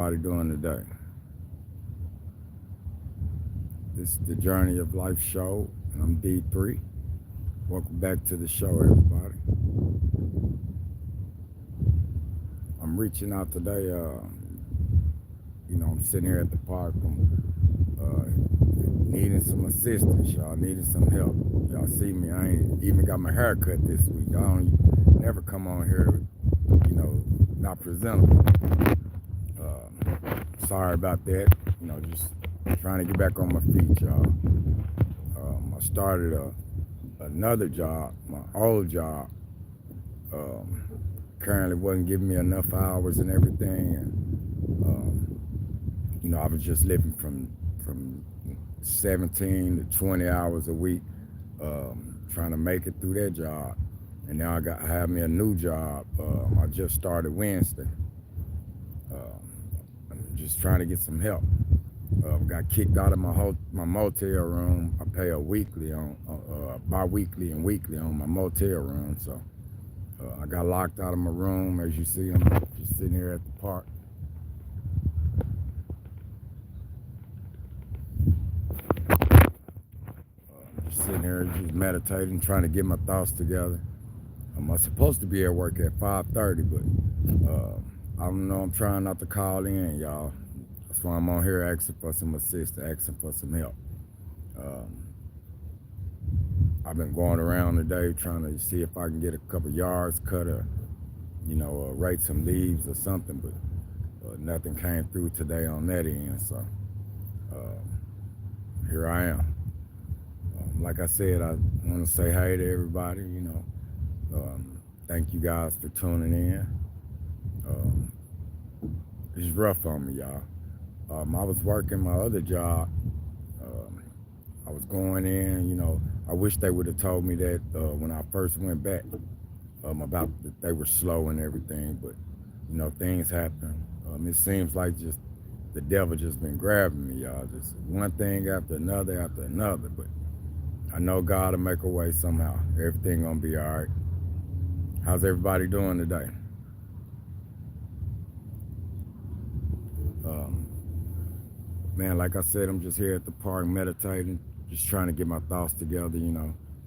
Everybody doing today? This is the Journey of Life show, and I'm D3. Welcome back to the show, everybody. I'm reaching out today. I'm sitting here at the park. I'm needing some assistance, y'all. Needing some help. Y'all see me? I ain't even got my hair cut this week. I don't never come on here, not presentable. Sorry about that. Just trying to get back on my feet, y'all. I started another job, my old job. Um, Currently wasn't giving me enough hours and everything, and I was just living from 17 to 20 hours a week, trying to make it through that job. And now I have me a new job. I just started Wednesday. I'm just trying to get some help. Got kicked out of my motel room. I pay a weekly on bi-weekly and weekly on my motel room. So I got locked out of my room. As you see, I'm just sitting here at the park. Just sitting here, just meditating, trying to get my thoughts together. I'm supposed to be at work at 5:30, but I don't know. I'm trying not to call in, y'all. That's why I'm on here asking for some assistance, asking for some help. Um, I've been going around today trying to see if I can get a couple yards cut or, rake some leaves or something, but nothing came through today on that end. So here I am. Like I said, I want to say hey to everybody. Thank you guys for tuning in. Um, it's rough on me, y'all. I was working my other job. Um, I was going in, I wish they would have told me that when I first went back about that they were slow and everything, but things happen. It seems like just the devil just been grabbing me, y'all. Just one thing after another after another. But I know God will make a way somehow. Everything gonna be all right. How's everybody doing today? Um, Man, like I said, I'm just here at the park meditating, just trying to get my thoughts together,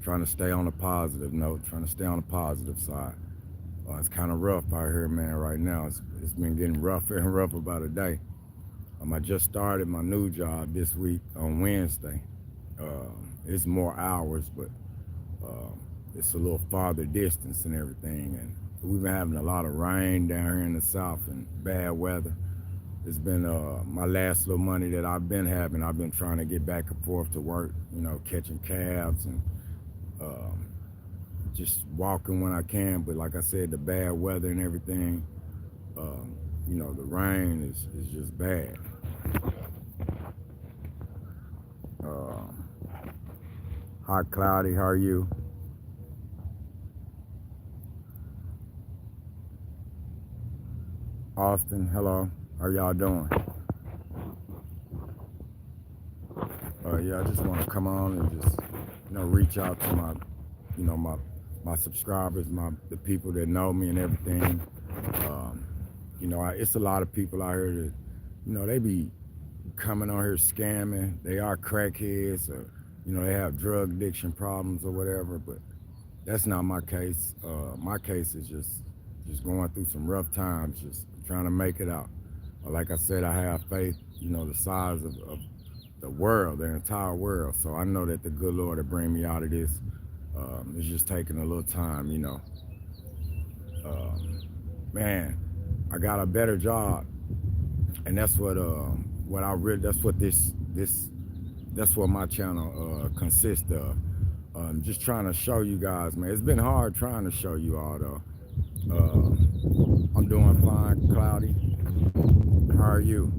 trying to stay on a positive note, trying to stay on the positive side. It's kind of rough out here, man, right now. It's been getting rougher and rougher by the day. I just started my new job this week on Wednesday. It's more hours, but um, it's a little farther distance and everything. And we've been having a lot of rain down here in the south and bad weather. It's been my last little money that I've been having. I've been trying to get back and forth to work, catching cabs and um, just walking when I can. But like I said, the bad weather and everything, um, the rain is just bad. Um, Hot, cloudy. How are you, Austin? Hello. How y'all doing? Yeah, I just want to come on and just reach out to my my subscribers, the people that know me and everything. Um, it's a lot of people out here that they be coming on here scamming. They are crackheads or they have drug addiction problems or whatever. But that's not my case. My case is just going through some rough times, just trying to make it out. Like I said, I have faith. The size of the world, the entire world. So I know that the good Lord will bring me out of this. It's just taking a little time. Um, Man, I got a better job, and that's what I really. That's what my channel consists of. Just trying to show you guys, man. It's been hard trying to show you all though. I'm doing fine, Cloudy. How are you?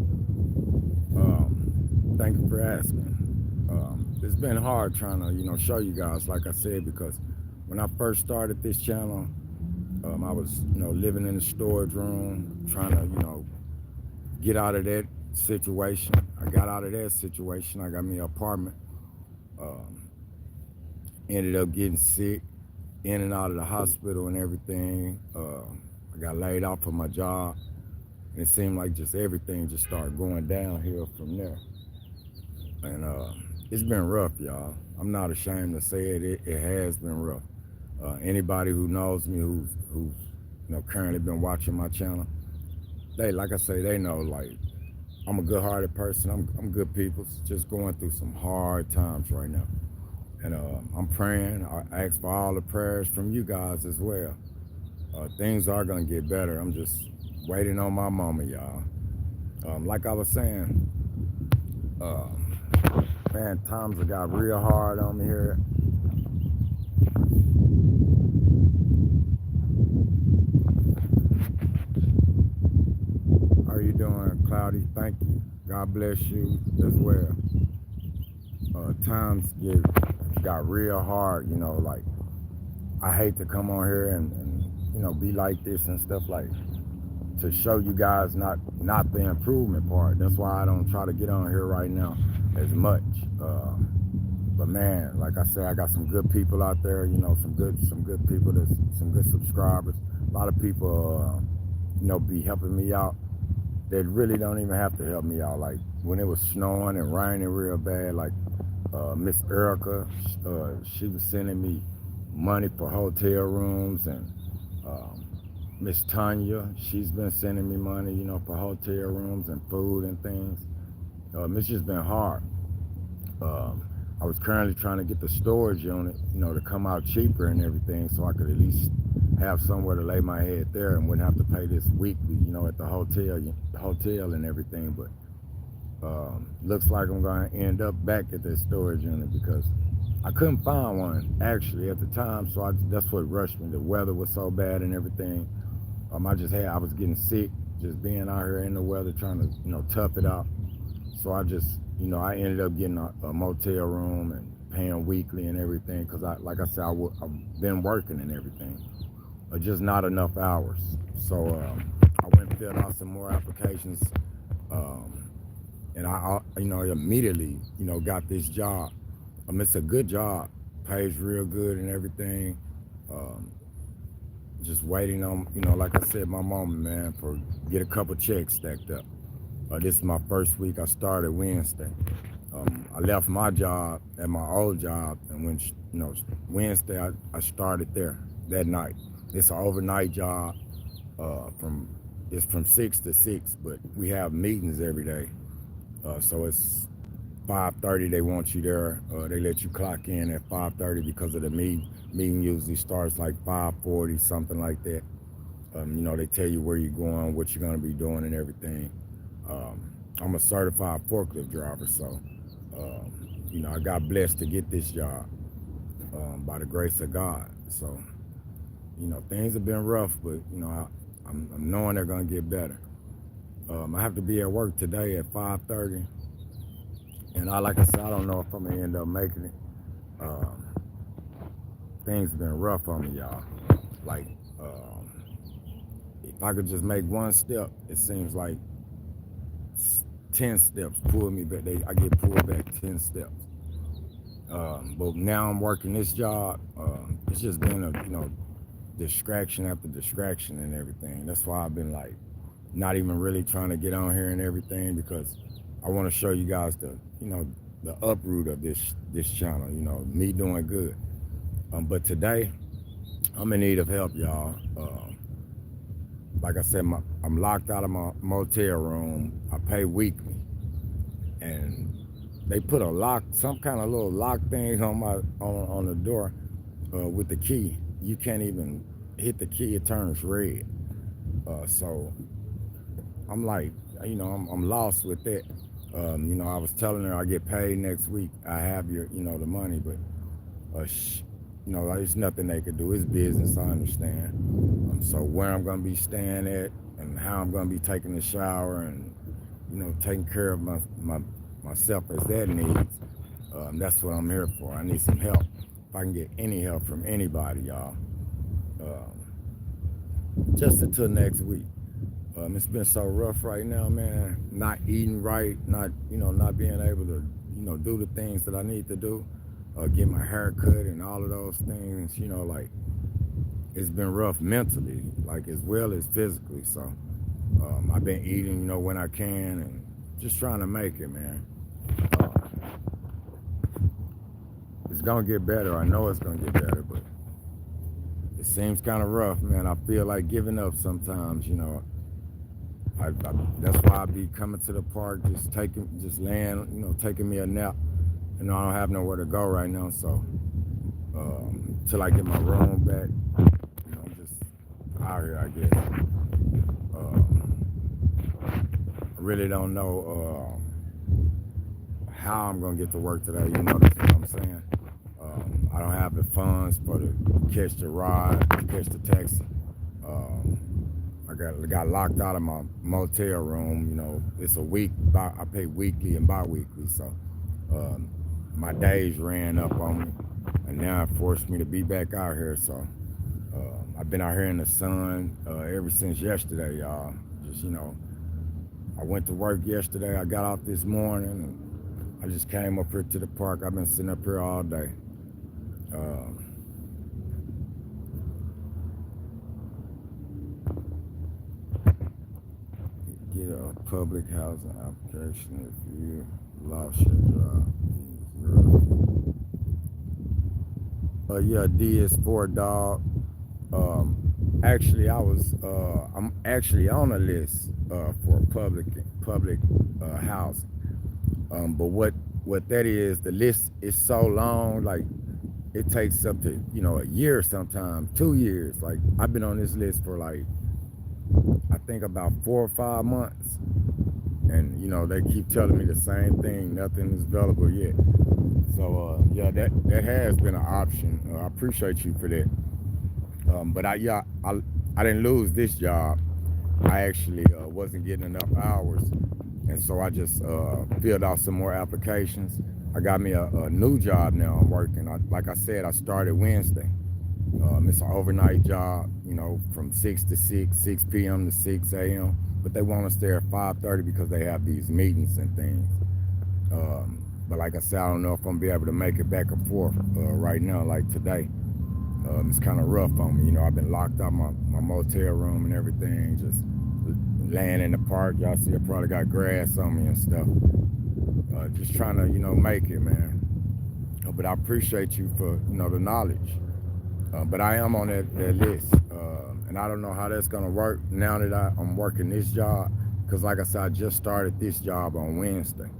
Thank you for asking. It's been hard trying to, show you guys, like I said, because when I first started this channel, I was, living in the storage room, trying to, get out of that situation. I got out of that situation. I got me an apartment. Um, Ended up getting sick, in and out of the hospital and everything. I got laid off from my job. And it seemed like just everything just started going downhill from there. And it's been rough, y'all. I'm not ashamed to say it. It has been rough. Anybody who knows me, who's currently been watching my channel, they, like I say, they know, like, I'm a good-hearted person. I'm good people. Just going through some hard times right now, and I'm praying. I ask for all the prayers from you guys as well. Things are gonna get better. I'm just waiting on my moment, y'all. Like I was saying, uh, man, times have got real hard on me here. How are you doing, Cloudy? Thank you. God bless you as well. Times got real hard. Like, I hate to come on here and be like this and stuff, like, to show you guys not the improvement part. That's why I don't try to get on here right now as much. But man, like I said, I got some good people out there. Some good people. That's some good subscribers. A lot of people, be helping me out. They really don't even have to help me out. Like when it was snowing and raining real bad, like Miss Erica, she was sending me money for hotel rooms, and um, Miss Tanya, she's been sending me money, for hotel rooms and food and things. It's just been hard. Um, I was currently trying to get the storage unit, to come out cheaper and everything, so I could at least have somewhere to lay my head there and wouldn't have to pay this weekly, at the hotel and everything. But looks like I'm going to end up back at this storage unit because I couldn't find one actually at the time. So that's what rushed me. The weather was so bad and everything. I was getting sick just being out here in the weather trying to, tough it out. So I ended up getting a motel room and paying weekly and everything because like I said, I've been working and everything, just not enough hours. So I went and filled out some more applications, um, and I immediately, got this job. It's a good job, pays real good and everything. Um, just waiting on, like I said, my moment, man, for get a couple checks stacked up. This is my first week. I started Wednesday. I left my job at my old job, and when Wednesday, I started there that night. It's an overnight job. From It's from 6 to 6, but we have meetings every day. So it's 5:30. They want you there. They let you clock in at 5:30 because of the meeting. Meeting usually starts like 5:40, something like that. They tell you where you're going, what you're gonna be doing, and everything. I'm a certified forklift driver, so I got blessed to get this job by the grace of God. So things have been rough, but I'm knowing they're gonna get better. I have to be at work today at 5:30, and like I said, I don't know if I'm gonna end up making it. Um, Things have been rough on me, y'all. Like, if I could just make one step, it seems like 10 steps pull me back. I get pulled back 10 steps. But now I'm working this job. It's just been a distraction after distraction and everything. That's why I've been like not even really trying to get on here and everything, because I want to show you guys the uproot of this channel. Me doing good. But today I'm in need of help, y'all. Like I said, I'm locked out of my motel room. I pay weekly, and they put a lock, some kind of little lock thing on the door with the key. You can't even hit the key; it turns red. So I'm like, I'm lost with that. I was telling her I get paid next week. I have the money, but there's nothing they could do. It's business, I understand. So where I'm gonna be staying at and how I'm gonna be taking a shower and taking care of myself as that needs. That's what I'm here for. I need some help. If I can get any help from anybody, y'all, just until next week. It's been so rough right now, man. Not eating right, not being able to do the things that I need to do. Get my hair cut and all of those things. Like, it's been rough mentally, like, as well as physically. So I've been eating, when I can, and just trying to make it, man. Uh, it's gonna get better. I know it's gonna get better, but it seems kind of rough, man. I feel like giving up sometimes. That's why I be coming to the park, just laying, taking me a nap. I don't have nowhere to go right now, so till I get my room back, I'm just out here, I guess. I really don't know how I'm gonna get to work today. That's what I'm saying. I don't have the funds for to catch the ride, catch the taxi. Um, I got locked out of my motel room. It's a week. I pay weekly and bi-weekly, so um, my days ran up on me, and now it forced me to be back out here. So I've been out here in the sun ever since yesterday, y'all. Just I went to work yesterday. I got out this morning, and I just came up here to the park. I've been sitting up here all day. Um, get a public housing application if you lost your job. Yeah, D is for dog. Actually, I'm actually on a list for public housing. But what that is, the list is so long, like it takes up to a year, sometimes 2 years. Like I've been on this list for like I think about 4 or 5 months, and they keep telling me the same thing. Nothing is available yet. So yeah, that has been an option. I appreciate you for that. But I didn't lose this job. I actually wasn't getting enough hours, and so I just filled out some more applications. I got me a new job now. I'm working. Like I said, I started Wednesday. It's an overnight job, from 6 to 6, 6 p.m. to 6 a.m. But they want us there at 5:30 because they have these meetings and things. But like I said, I don't know if I'm gonna be able to make it back and forth right now, like today. It's kind of rough on me. I've been locked out my motel room and everything, just laying in the park. Y'all see I probably got grass on me and stuff. Just trying to, make it, man. But I appreciate you for, the knowledge. But I am on that list. And I don't know how that's going to work now that I'm working this job. Because like I said, I just started this job on Wednesday.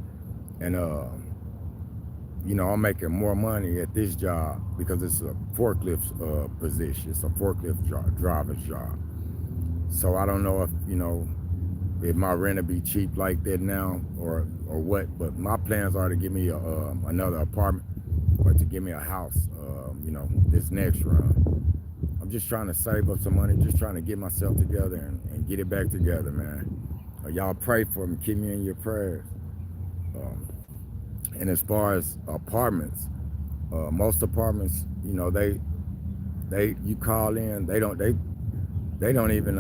And, I'm making more money at this job because it's a forklift position. It's a forklift driver's job. So I don't know if my rent will be cheap like that now or what. But my plans are to give me another apartment or to give me a house. This next run. I'm just trying to save up some money, just trying to get myself together and get it back together, man. Y'all pray for me, keep me in your prayers. And as far as apartments, most apartments, they you call in, they don't even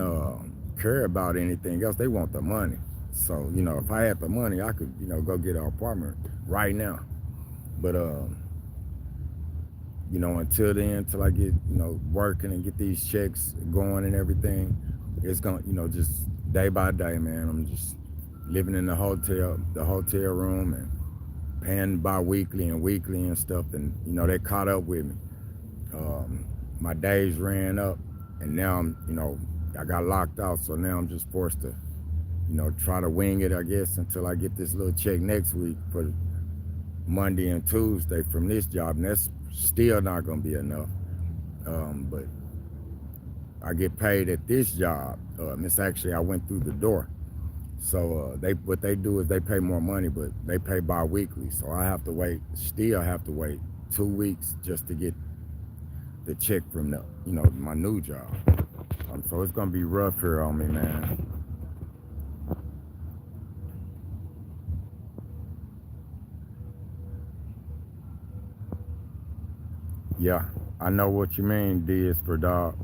care about anything else. They want the money. So if I had the money, I could go get an apartment right now. But until then, until I get working and get these checks going and everything, it's gonna just day by day, man. I'm just living in the hotel room and paying bi-weekly and weekly and stuff, and they caught up with me. My days ran up, and now I got locked out, so now I'm just forced to try to wing it, I guess, until I get this little check next week for Monday and Tuesday from this job, and that's still not gonna be enough. But I get paid at this job. It's actually I went through the door. So what they do is they pay more money, but they pay bi-weekly. So I have to wait, still have to wait 2 weeks just to get the check from my new job. So it's gonna be rough here on me, man. Yeah, I know what you mean, D is for dog.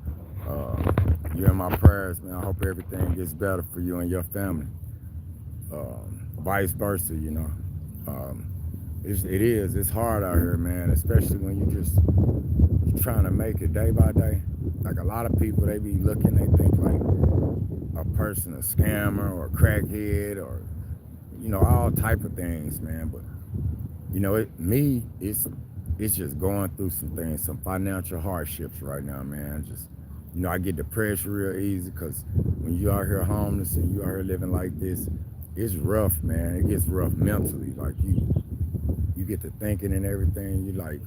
You're in my prayers, man. I hope everything gets better for you and your family. Vice versa, Um, it's hard out here, man, especially when you're trying to make it day by day. Like a lot of people, they be looking, they think like a person a scammer or a crackhead or all type of things, man. But it's just going through some things, some financial hardships right now, man. Just I get depressed real easy because when you out here homeless and you out here living like this, it's rough, man. It gets rough mentally. Like you get to thinking and everything. You like,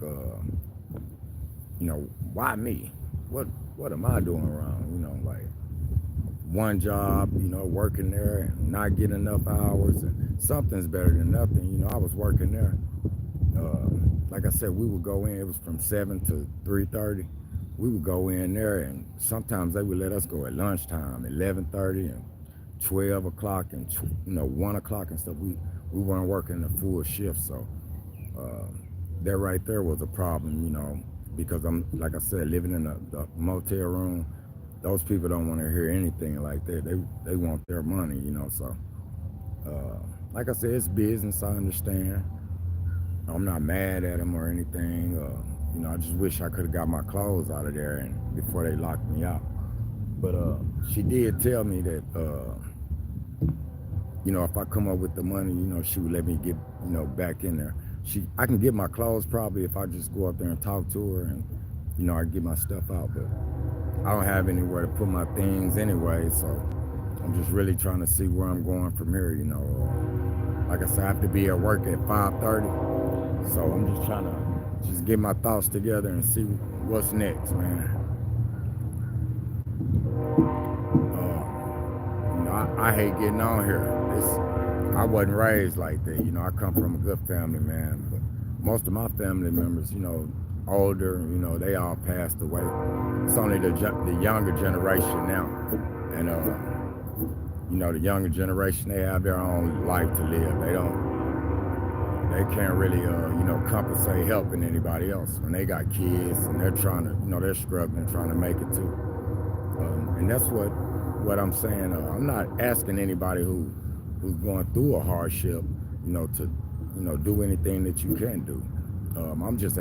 why me? What am I doing wrong? Like one job, working there and not getting enough hours, and something's better than nothing. I was working there. Uh, like I said, we would go in. It was from 7 to 3:30. We would go in there, and sometimes they would let us go at lunchtime, 11:30 and 12 o'clock, and 1 o'clock and stuff. We weren't working the full shift, so uh, that right there was a problem, because I'm like I said, living in the motel room. Those people don't want to hear anything like that. They want their money, So, uh, like I said, it's business. I understand. I'm not mad at them or anything. I just wish I could have got my clothes out of there and before they locked me out. But she did tell me that if I come up with the money, she would let me get back in there. I can get my clothes probably if I just go up there and talk to her, and I get my stuff out. But I don't have anywhere to put my things anyway, so I'm just really trying to see where I'm going from here. Like I said, I have to be at work at 5:30, so I'm just trying to just get my thoughts together and see what's next, man. I hate getting on here. I wasn't raised like that. I come from a good family, man. But most of my family members, older, they all passed away. It's only the younger generation now, and the younger generation, they have their own life to live. They can't really, compensate helping anybody else when they got kids and they're trying to, they're struggling, trying to make it too. And that's what I'm saying. I'm not asking anybody who's going through a hardship, to, do anything that you can do. I'm just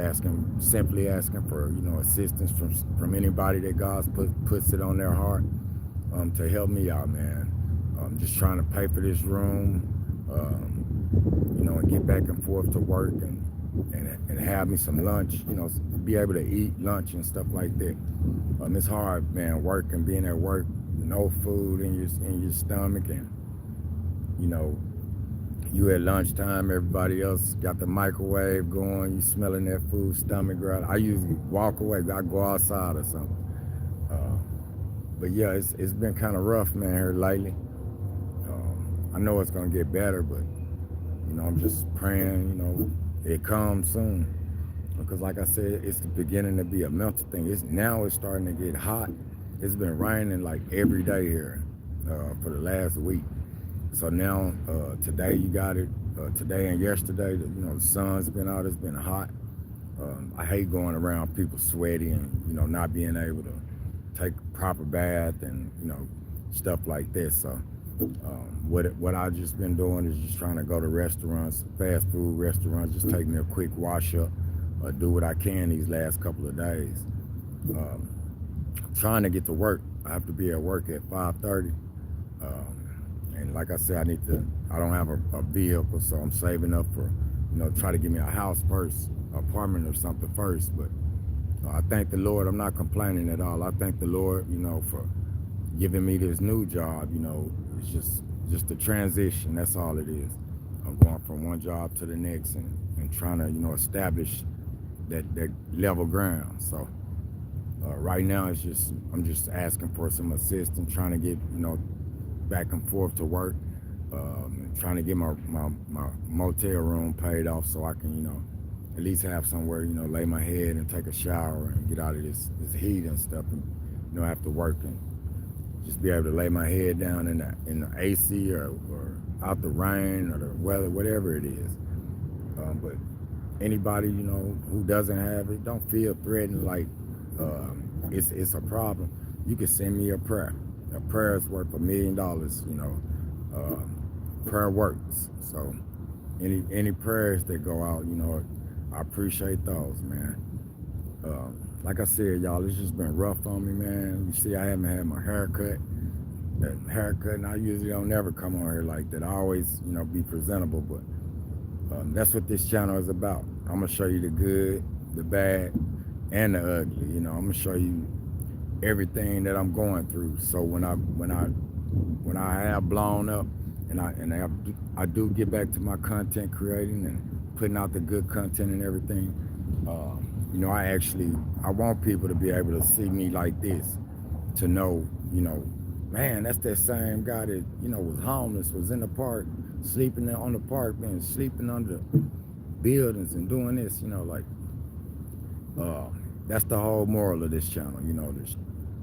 simply asking for, assistance from anybody that God's puts it on their heart, to help me out, man. I'm just trying to pay for this room, and get back and forth to work and have me some lunch, be able to eat lunch and stuff like that. It's hard, man, working, being at work, no food in your stomach, and you at lunchtime, everybody else got the microwave going, you smelling that food, stomach growling. I usually walk away, I go outside or something. Uh, but yeah, it's been kind of rough, man, here lately. I know it's gonna get better, but I'm just praying, it comes soon. Because like I said, it's the beginning to be a mental thing. It's starting to get hot. It's been raining like every day here for the last week. So now today you got it. Today and yesterday, the sun's been out. It's been hot. I hate going around people sweaty and not being able to take a proper bath and stuff like this. So what I've just been doing is just trying to go to restaurants, fast food restaurants, just take me a quick wash up, do what I can these last couple of days. Um, Trying to get to work. I have to be at work at 5:30. And like I said, I don't have a vehicle, so I'm saving up for, try to get me a house first, apartment or something first. But I thank the Lord. I'm not complaining at all. I thank the Lord, for giving me this new job. It's just a transition. That's all it is. I'm going from one job to the next and trying to, establish that level ground. So right now, I'm just asking for some assistance, trying to get, back and forth to work, trying to get my motel room paid off so I can, at least have somewhere, lay my head and take a shower and get out of this heat and stuff, and, after work, and just be able to lay my head down in the AC or out the rain or the weather, whatever it is. But anybody, who doesn't have it, don't feel threatened like it's a problem. You can send me a prayer. A prayer is worth $1 million. Prayer works. So any prayers that go out, I appreciate those, man. Like I said, y'all, it's just been rough on me, man. You see, I haven't had my hair cut. haircut, and I usually don't never come on here like that. I always, be presentable, but that's what this channel is about. I'm gonna show you the good, the bad, and the ugly. I'm gonna show you everything that I'm going through. So when I have blown up, and I do get back to my content creating and putting out the good content and everything. I want people to be able to see me like this, to know, man, that's that same guy that was homeless, was in the park, sleeping on the park bench, sleeping under buildings, and doing this. Uh, that's the whole moral of this channel.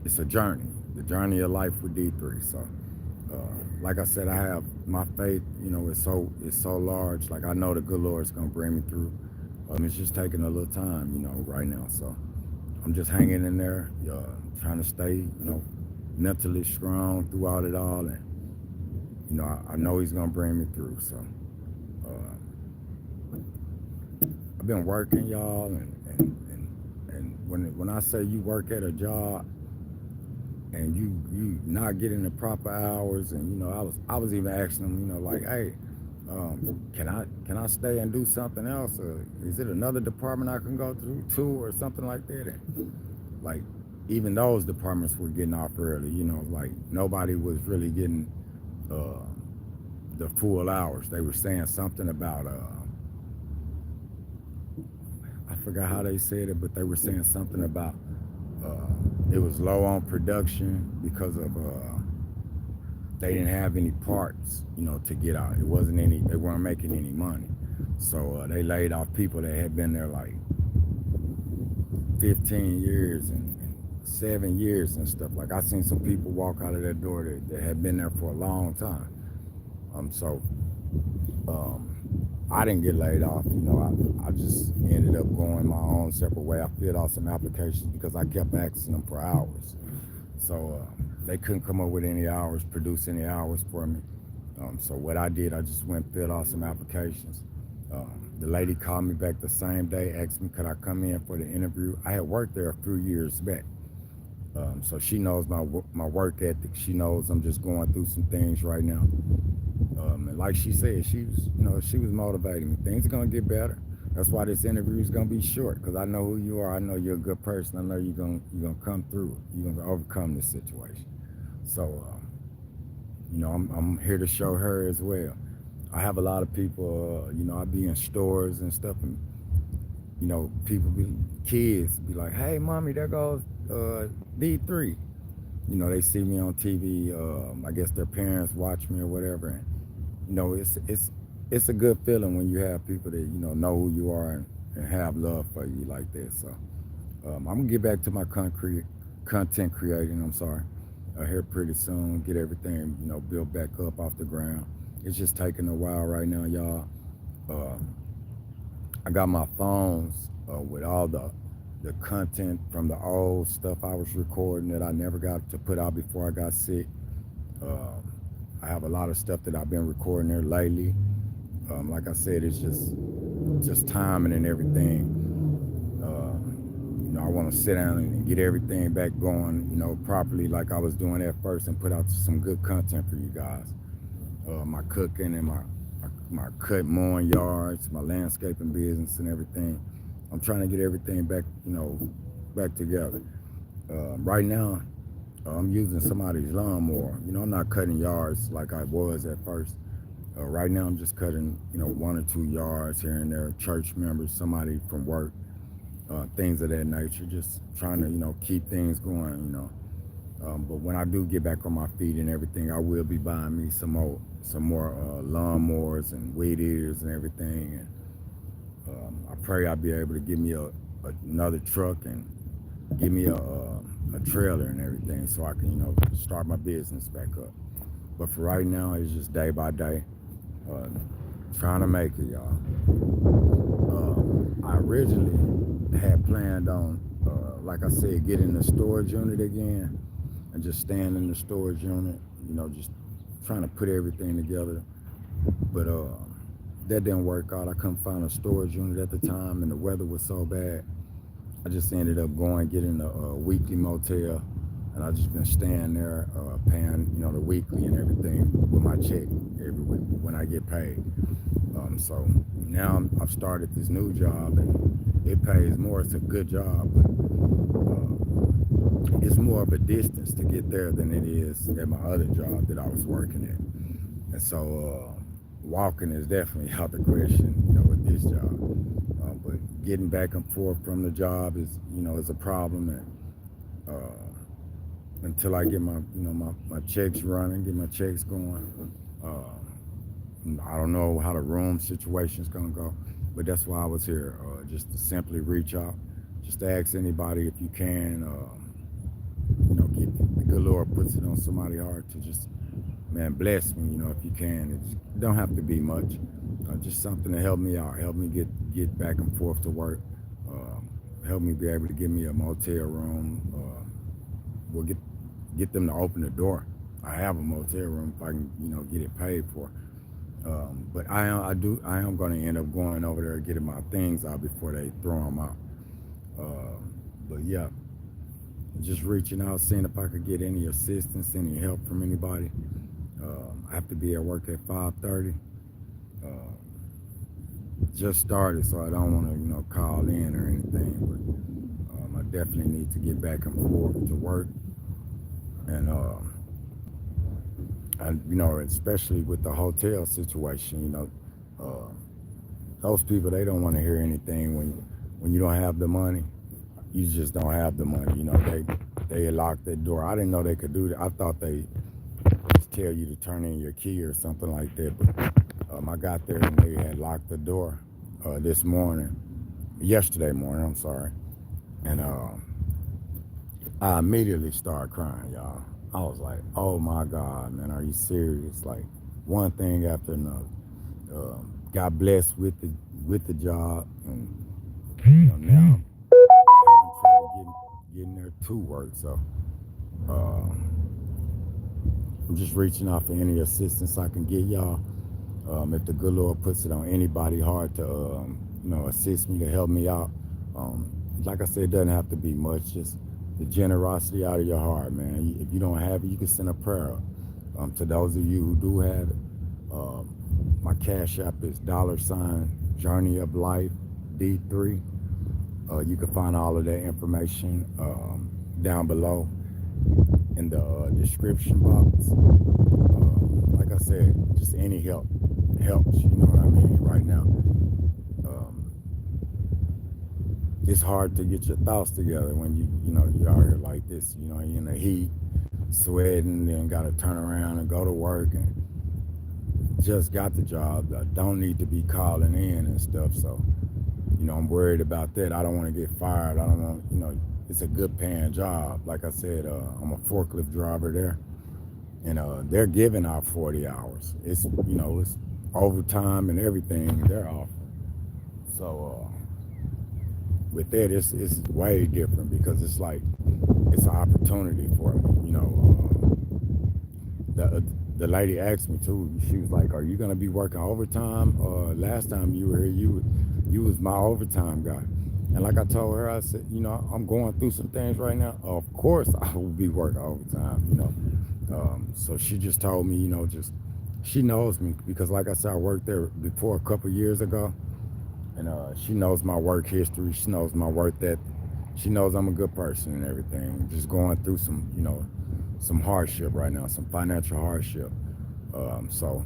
It's a journey, the journey of life with D3. So, like I said, I have my faith. It's so large. Like, I know the good Lord's gonna bring me through. It's just taking a little time, right now. So I'm just hanging in there, trying to stay, mentally strong throughout it all, and I know He's gonna bring me through. So I've been working, y'all, and when I say you work at a job and you not getting the proper hours, and I was even asking them, like, hey, can I stay and do something else, or is it another department I can go through too, or something like that? And like, even those departments were getting off early. Like, nobody was really getting uh, the full hours. They were saying something about I forgot how they said it, but they were saying something about it was low on production because of they didn't have any parts, to get out. It wasn't any. They weren't making any money, so they laid off people that had been there like 15 years and 7 years and stuff. Like, I seen some people walk out of that door that had been there for a long time. So um, I didn't get laid off. I just ended up going my own separate way. I filled out some applications because I kept asking them for hours. So they couldn't come up with any hours, produce any hours for me. So what I did, I just went and filled out some applications. The lady called me back the same day, asked me could I come in for the interview. I had worked there a few years back. So she knows my work ethic. She knows I'm just going through some things right now. And like she said, she was motivating me. Things are gonna get better. That's why this interview is gonna be short, because I know who you are. I know you're a good person. I know you're gonna come through it. You're gonna overcome this situation. So, I'm here to show her as well. I have a lot of people. I be in stores and stuff, and kids be like, "Hey, mommy, there goes D3." They see me on TV. I guess their parents watch me or whatever, and it's a good feeling when you have people that know who you are, and have love for you like that. So I'm gonna get back to my content creating. I'm sorry, here pretty soon. Get everything built back up off the ground. It's just taking a while right now, y'all. Uh, I got my phones with all the content from the old stuff I was recording that I never got to put out before I got sick. Um, I have a lot of stuff that I've been recording there lately. Like I said, it's just timing and everything. I want to sit down and get everything back going, properly like I was doing at first, and put out some good content for you guys. My cooking and my cut mowing yards, my landscaping business and everything. I'm trying to get everything back, back together. Right now, I'm using somebody's lawnmower. I'm not cutting yards like I was at first. Right now, I'm just cutting, 1 or 2 yards here and there. Church members, somebody from work, things of that nature. Just trying to, keep things going. But when I do get back on my feet and everything, I will be buying me some more lawnmowers and weed eaters and everything. And I pray I'll be able to give me another truck and give me a trailer and everything, so I can start my business back up. But for right now, it's just day by day, uh, trying to make it, y'all. I originally had planned on, like I said, getting the storage unit again, and just staying in the storage unit, just trying to put everything together. But that didn't work out. I couldn't find a storage unit at the time, and the weather was so bad. I just ended up getting a weekly motel, and I just been staying there, paying, the weekly and everything with my check every week when I get paid. So now I've started this new job, and it pays more. It's a good job, but it's more of a distance to get there than it is at my other job that I was working at. And so walking is definitely out the question, with this job. But getting back and forth from the job is a problem, and until I get my checks running, get my checks going. I don't know how the room situation's gonna go, but that's why I was here, just to simply reach out, just to ask anybody if you can, get the good Lord puts it on somebody's heart to just, man, bless me, if you can. It don't have to be much, just something to help me out, help me get back and forth to work, help me be able to give me a motel room. We'll get them to open the door. I have a motel room if I can, get it paid for. But I am going to end up going over there and getting my things out before they throw them out. But yeah, just reaching out, seeing if I could get any assistance, any help from anybody. I have to be at work at 5:30. Uh, just started, so I don't want to, call in or anything. But I definitely need to get back and forth to work, and especially with the hotel situation, uh, those people, they don't want to hear anything when you don't have the money. You just don't have the money. They locked that door. I didn't know they could do that. I thought they just tell you to turn in your key or something like that. But I got there and they had locked the door yesterday morning. I'm sorry, and I immediately started crying, y'all. I was like, "Oh my God, man, are you serious?" Like one thing after another. Got blessed with the job, and now having trouble getting there to work. So um, I'm just reaching out for any assistance I can get, y'all. If the good Lord puts it on anybody hard to assist me, to help me out. Um, like I said, it doesn't have to be much. Just the generosity out of your heart, man. If you don't have it, you can send a prayer up. To those of you who do have it, um, my cash app is $Journey of Life D3. You can find all of that information down below in the description box. Like I said, just any help helps. You know what I mean? Right now, um, it's hard to get your thoughts together when you're out here like this. You're in the heat, sweating, then got to turn around and go to work, and just got the job. I don't need to be calling in and stuff. So, I'm worried about that. I don't want to get fired. I don't want, it's a good paying job. Like I said, I'm a forklift driver there, and they're giving out 40 hours. It's overtime and everything they're offering. So with that, it's way different because it's like it's an opportunity for me. The lady asked me too. She was like, "Are you gonna be working overtime? Last time you were here, you was my overtime guy." And like I told her, I said, I'm going through some things right now. Of course, I will be working overtime. So she just told me, just she knows me because, like I said, I worked there before a couple years ago, and she knows my work history. She knows my work ethic. She knows I'm a good person and everything. Just going through some hardship right now, some financial hardship. So,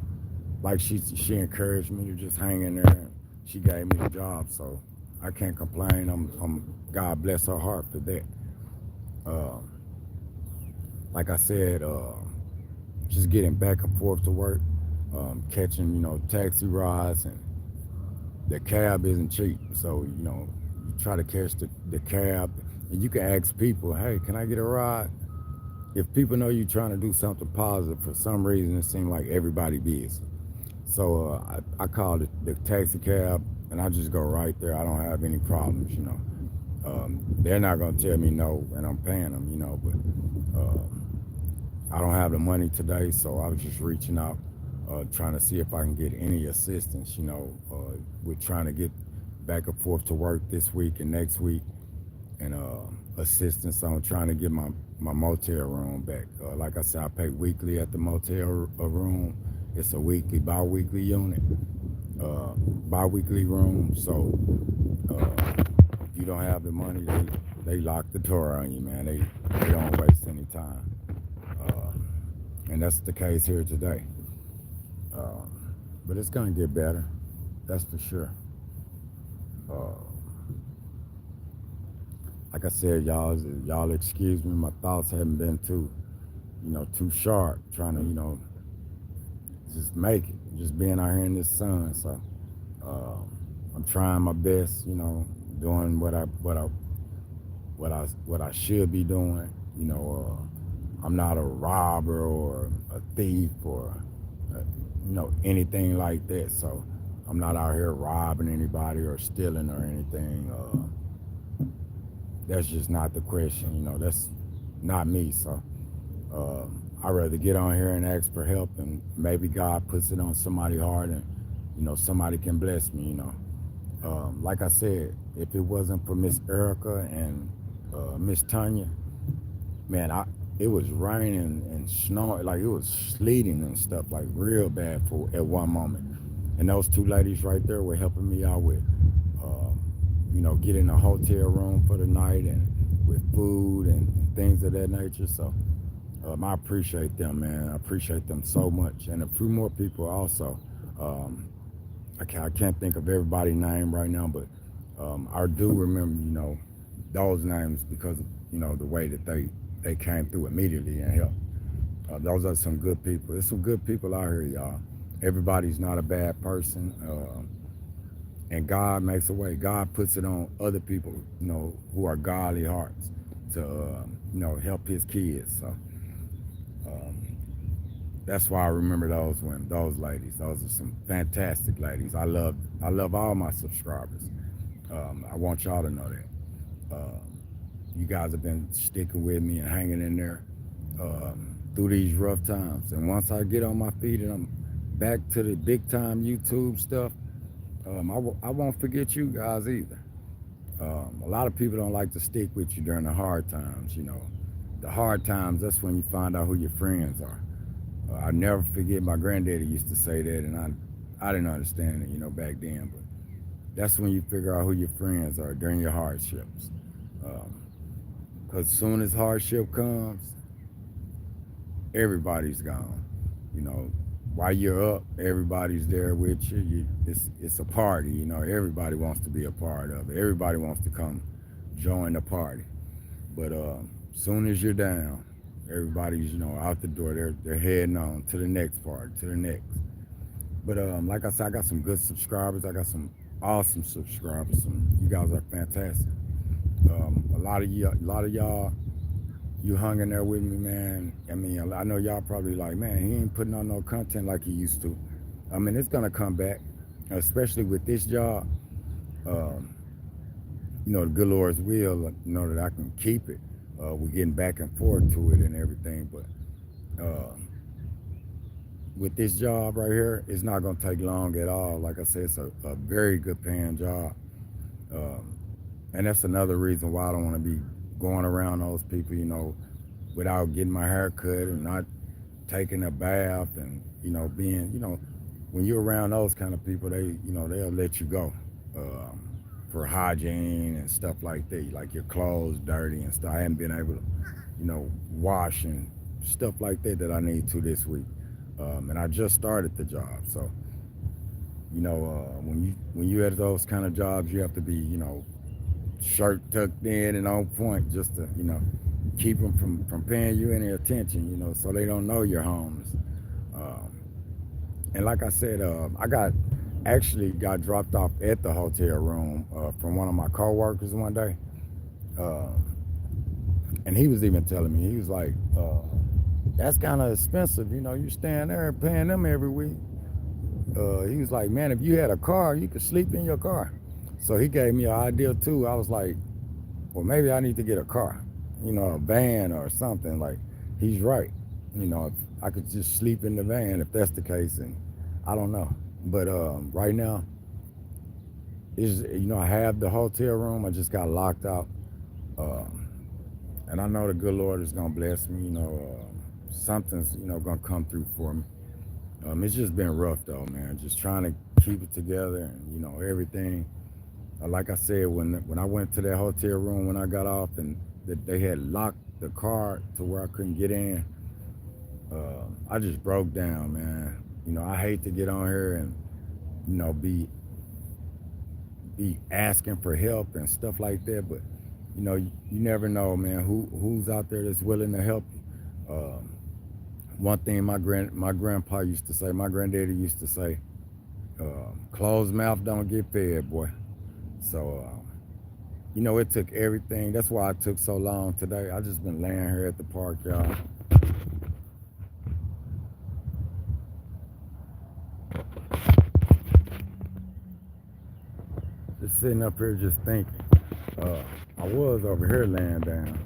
like she encouraged me to just hang in there. And she gave me the job, so I can't complain. I'm God bless her heart for that. Um, like I said, just getting back and forth to work, catching taxi rides, and the cab isn't cheap. So you try to catch the cab, and you can ask people, "Hey, can I get a ride?" If people know you're trying to do something positive, for some reason it seems like everybody busy. So I call the taxi cab, and I just go right there. I don't have any problems. They're not gonna tell me no, and I'm paying them. But I don't have the money today, so I was just reaching out, trying to see if I can get any assistance. With trying to get back and forth to work this week and next week. and assistance on trying to get my motel room back. Like I said, I pay weekly at the motel room. It's a weekly, bi-weekly unit, bi-weekly room. So if you don't have the money, they lock the door on you, man. They don't waste any time, and that's the case here today. But it's gonna get better, that's for sure. Uh, like I said, y'all excuse me. My thoughts haven't been too sharp. Trying to, just make it. Just being out here in this sun. So I'm trying my best. Doing what I should be doing. I'm not a robber or a thief or anything like that. So I'm not out here robbing anybody or stealing or anything. That's just not the question. That's not me. So I'd rather get on here and ask for help, and maybe God puts it on somebody's heart, and somebody can bless me. Like I said, if it wasn't for Miss Erica and Miss Tanya, man, it was raining and snowing, like it was sleeting and stuff, like real bad for at one moment. And those two ladies right there were helping me out with, getting a hotel room for the night and with food and things of that nature. So I appreciate them, man. I appreciate them so much, and a few more people also. Um, I can't think of everybody's name right now, but I do remember, those names because of, the way that they came through immediately and helped. Those are some good people. There's some good people out here, y'all. Everybody's not a bad person, and God makes a way. God puts it on other people, who are godly hearts to, help His kids. So um, that's why I remember those women, those ladies. Those are some fantastic ladies. I love all my subscribers. I want y'all to know that. You guys have been sticking with me and hanging in there through these rough times. And once I get on my feet and I'm back to the big time YouTube stuff, I won't forget you guys either. A lot of people don't like to stick with you during the hard times. The hard times, that's when you find out who your friends are. I never forget my granddaddy used to say that, and I didn't understand it, back then. But that's when you figure out who your friends are during your hardships. Because as soon as hardship comes, everybody's gone. You know, while you're up, everybody's there with you. It's a party. Everybody wants to be a part of it. Everybody wants to come join the party. But soon as you're down, everybody's out the door. They're heading on to the next party, to the next. But like I said, I got some good subscribers. I got some awesome subscribers. You guys are fantastic. A lot of y'all, you hung in there with me, man. I mean, I know y'all probably like, man, he ain't putting on no content like he used to. I mean, it's gonna come back, especially with this job. Um, the good Lord's will, that I can keep it. We're getting back and forth to it and everything, but uh, with this job right here, it's not gonna take long at all. Like I said, it's a very good paying job. Um, and that's another reason why I don't want to be going around those people, without getting my hair cut and not taking a bath and being, when you're around those kind of people, they'll let you go um, for hygiene and stuff like that, like your clothes dirty and stuff. I haven't been able to, wash and stuff like that I need to this week, and I just started the job, so when you at those kind of jobs, you have to be, shirt tucked in and on point just to, keep them from paying you any attention, so they don't know you're homeless. Um, and like I said, I got dropped off at the hotel room from one of my coworkers one day, uh, and he was even telling me, he was like, "That's kind of expensive, you staying there and paying them every week." He was like, "Man, if you had a car, you could sleep in your car." So he gave me an idea too. I was like, well, maybe I need to get a car, a van or something. Like, he's right. If I could just sleep in the van, if that's the case, and I don't know. But right now, I have the hotel room. I just got locked out. Um, and I know the good Lord is gonna bless me. Something's gonna come through for me. It's just been rough though, man. Just trying to keep it together and everything. Like I said, when I went to that hotel room when I got off and they had locked the car to where I couldn't get in, I just broke down, man. I hate to get on here and be asking for help and stuff like that, but you never know, man. Who's out there that's willing to help you? One thing my grandpa used to say, my granddaddy used to say, closed mouth don't get fed, boy. So it took everything. That's why it took so long today. I just been laying here at the park, y'all. Just sitting up here just thinking. I was over here laying down,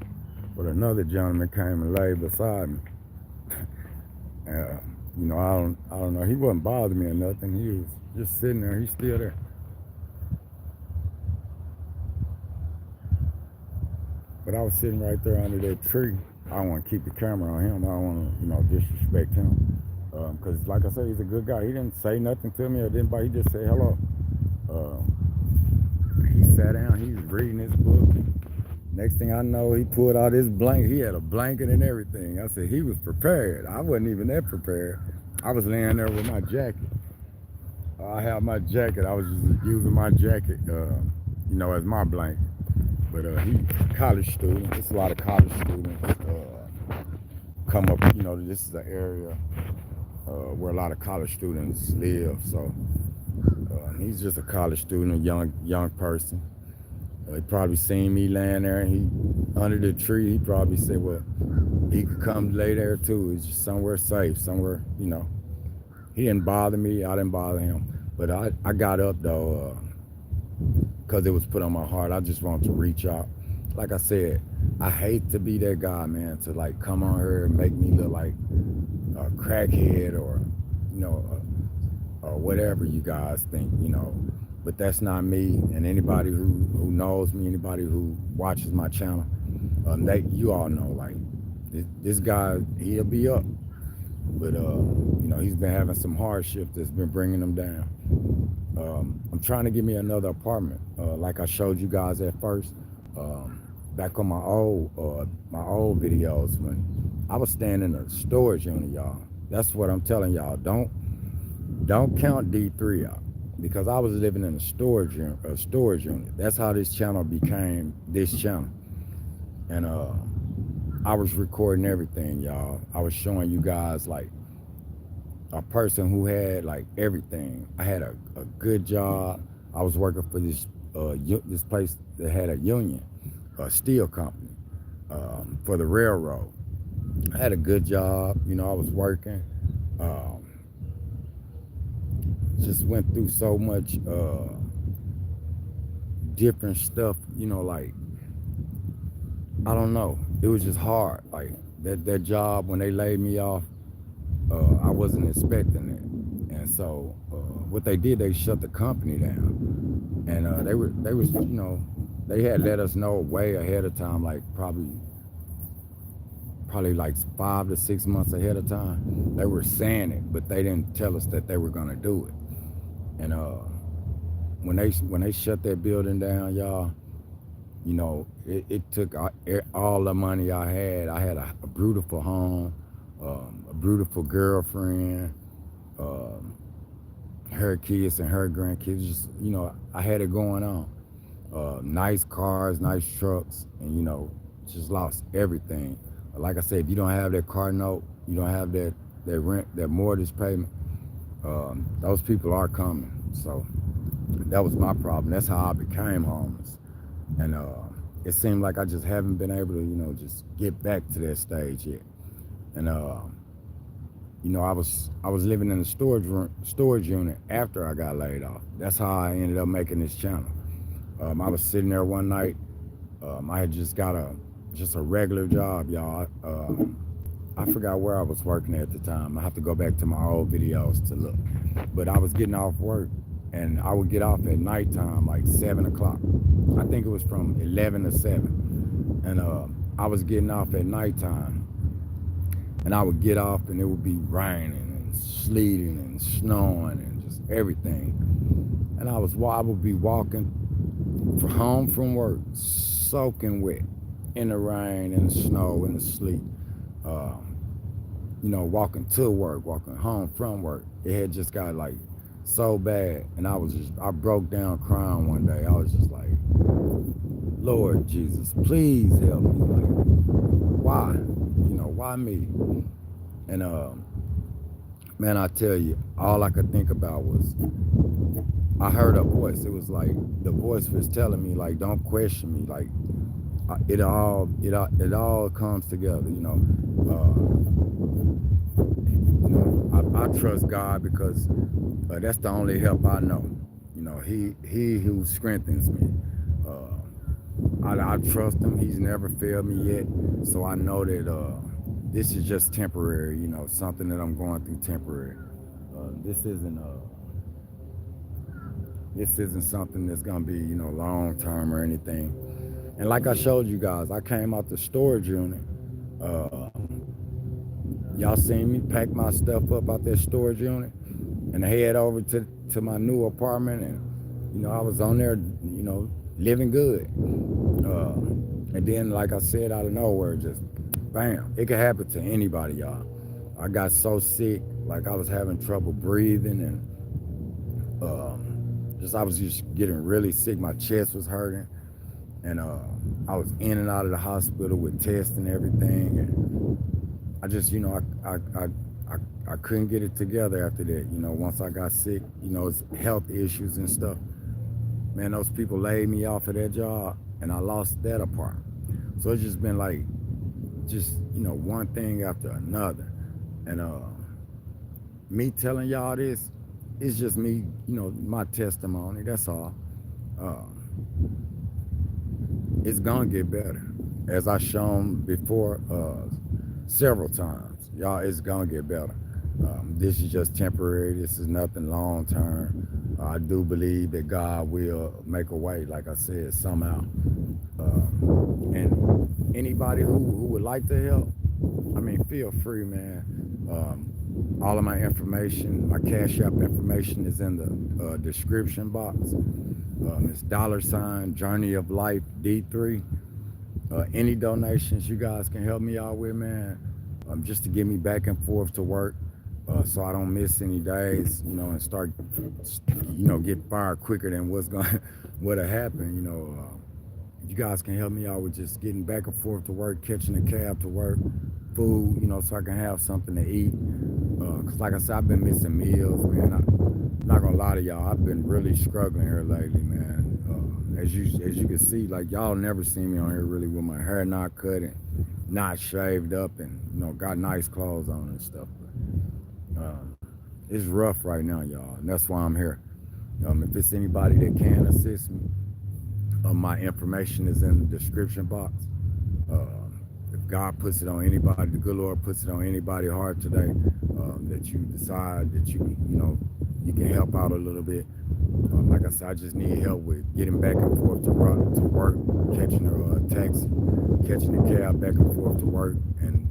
but another gentleman came and laid beside me. Uh, I don't know. He wasn't bothering me or nothing. He was just sitting there. He's still there. But I was sitting right there under that tree. I don't want to keep the camera on him. I don't want to, disrespect him. Because, like I said, he's a good guy. He didn't say nothing to me or didn't bite. He just said hello. He sat down. He was reading his book. Next thing I know, he pulled out his blanket. He had a blanket and everything. I said he was prepared. I wasn't even that prepared. I was laying there with my jacket. I had my jacket. I was just using my jacket, as my blanket. But he college student. There's a lot of college students come up. This is an area where a lot of college students live. So he's just a college student, a young person. He probably seen me laying there. And he under the tree. He probably said, "Well, he could come lay there too. It's just somewhere safe, somewhere." He didn't bother me. I didn't bother him. But I got up though. Because it was put on my heart. I just wanted to reach out. Like I said, I hate to be that guy, man, to like come on here and make me look like a crackhead or, or whatever you guys think. But that's not me. And anybody who knows me, anybody who watches my channel, you all know, like, this guy, he'll be up. But, he's been having some hardship that's been bringing him down. I'm trying to get me another apartment, like I showed you guys at first, back on my old videos when I was staying in a storage unit, y'all. That's what I'm telling y'all. Don't count D3 out because I was living in a storage unit. That's how this channel became this channel, and I was recording everything, y'all. I was showing you guys like a person who had like everything. I had a good job. I was working for this place that had a union, a steel company, for the railroad. I had a good job. I was working. Just went through so much different stuff. Like, I don't know. It was just hard. Like that job when they laid me off. I wasn't expecting it, and so what they did, they shut the company down, and they had let us know way ahead of time, like probably like 5 to 6 months ahead of time. They were saying it, but they didn't tell us that they were gonna do it. And when they shut that building down, y'all, it took all the money I had. I had a beautiful home. A beautiful girlfriend, her kids and her grandkids. Just I had it going on. Nice cars, nice trucks, and just lost everything. Like I said, if you don't have that car note, you don't have that rent, that mortgage payment. Those people are coming. So that was my problem. That's how I became homeless, and it seemed like I just haven't been able to, just get back to that stage yet. And I was living in a storage unit after I got laid off. That's how I ended up making this channel. I was sitting there one night. I had just got a regular job, y'all. I forgot where I was working at the time. I have to go back to my old videos to look. But I was getting off work, and I would get off at nighttime, like 7 o'clock. I think it was from 11 to 7. And I was getting off at nighttime, and I would get off, and it would be raining and sleeting and snowing and just everything. And I would be walking for home from work, soaking wet in the rain and the snow and the sleet. Um, walking to work, walking home from work. It had just got like so bad, and I broke down crying one day. I was just like, Lord Jesus, please help me. Like, why? Why me? And man, I tell you, all I could think about was I heard a voice. It was like the voice was telling me, like, don't question me. Like, it all comes together. I trust God because that's the only help I know. He who strengthens me. I trust him. He's never failed me yet. So I know that this is just temporary. Something that I'm going through temporary. This isn't something that's gonna be long term or anything. And like I showed you guys, I came out the storage unit. Uh, y'all seen me pack my stuff up out that storage unit and head over to my new apartment, and I was on there, living good. And then, like I said, out of nowhere, just bam, it could happen to anybody, y'all. I got so sick, like I was having trouble breathing, and just I was just getting really sick. My chest was hurting, and I was in and out of the hospital with tests and everything, and I just, I couldn't get it together after that. Once I got sick, it's health issues and stuff. Man, those people laid me off of that job, and I lost that apartment. So it's just been like, just one thing after another, and me telling y'all this, it's just me, my testimony. That's all. Uh, it's gonna get better, as I shown before several times. Y'all, it's gonna get better. This is just temporary. This is nothing long term. I do believe that God will make a way, like I said, somehow. And anybody who would like to help, I mean, feel free, man. All of my information, my Cash App information is in the description box. It's $ Journey of Life D3. Any donations you guys can help me out with, man, just to get me back and forth to work, so I don't miss any days, and start, get fired quicker than what'll happen. You guys can help me out with just getting back and forth to work, catching a cab to work, food, so I can have something to eat. Cause like I said, I've been missing meals, man. I'm not gonna lie to y'all, I've been really struggling here lately, man. As you can see, like y'all never seen me on here really with my hair not cut and not shaved up, and got nice clothes on and stuff. But it's rough right now, y'all, and that's why I'm here. If it's anybody that can assist me, my information is in the description box. If God puts it on anybody, the good Lord puts it on anybody's heart today, that you decide that you can help out a little bit. Like I said, I just need help with getting back and forth to work, catching a taxi, catching a cab back and forth to work, and